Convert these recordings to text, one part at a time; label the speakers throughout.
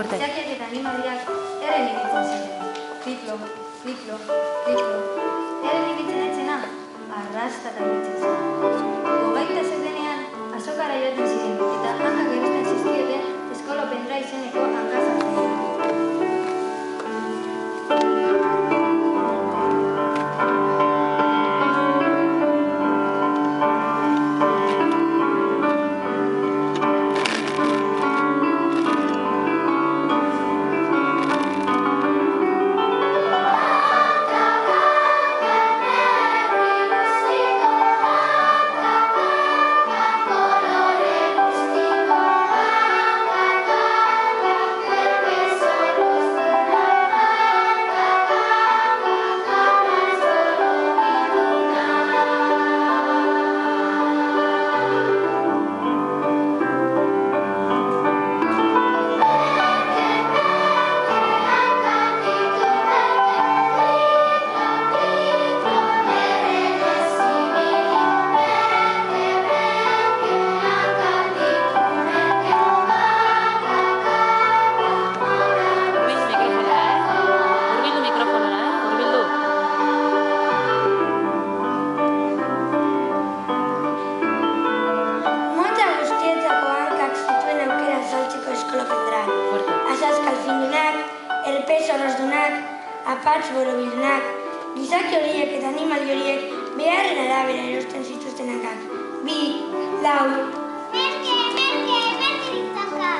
Speaker 1: Izakiak eta animaliak erren ibiltzen ziren. Kliklo, kliklo, kliklo. Erren ibiltzen etzena, arrastata ibiltzen zen. Gogaita zedenean, azokara joaten ziren, eta hankak erosten zizkieten Eskolopendra izeneko hankazartzen ziren. Apatz borobildunak, gizaki horiek eta animali horiek beharren arabera erosten zituzten hankak. 2, 4... Merke ditzaka!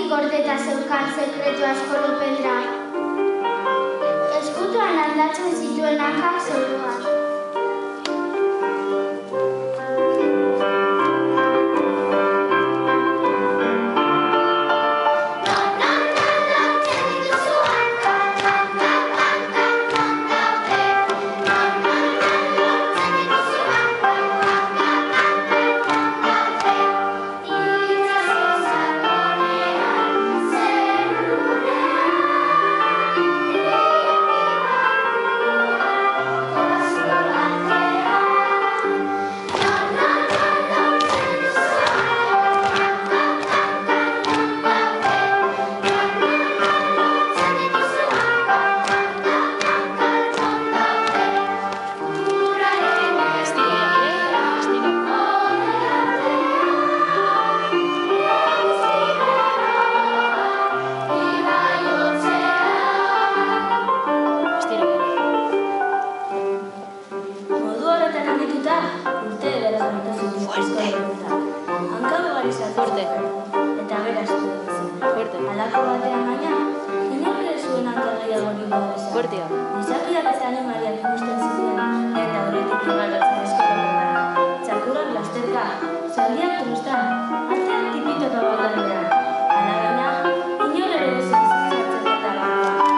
Speaker 1: Gordeta zeukan sekretua Eskolopendra. Eskutuan aldatzen zituen hankak zoroak. Eta beraz alako batean baina, inork ere zuen hankargehiago niko bezala. Gizakiak eta animaliak ikusten zituen eta horretik igaldatzen Eskolopendra. Txakurrak lasterka, zaldiak trustan, artean tipitota baldanean. Alabaina, inor ere bezala zartzen eta lakoa.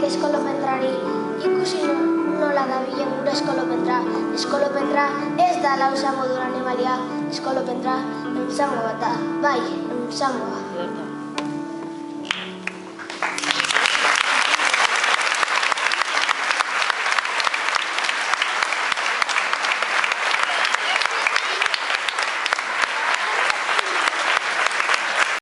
Speaker 2: eskolopentrari ikusi nola dabilen gure eskolopentra. Eskolopentra ez da lausa modura animalia, eskolopentra eunzango bat da, bai, eunzangoa.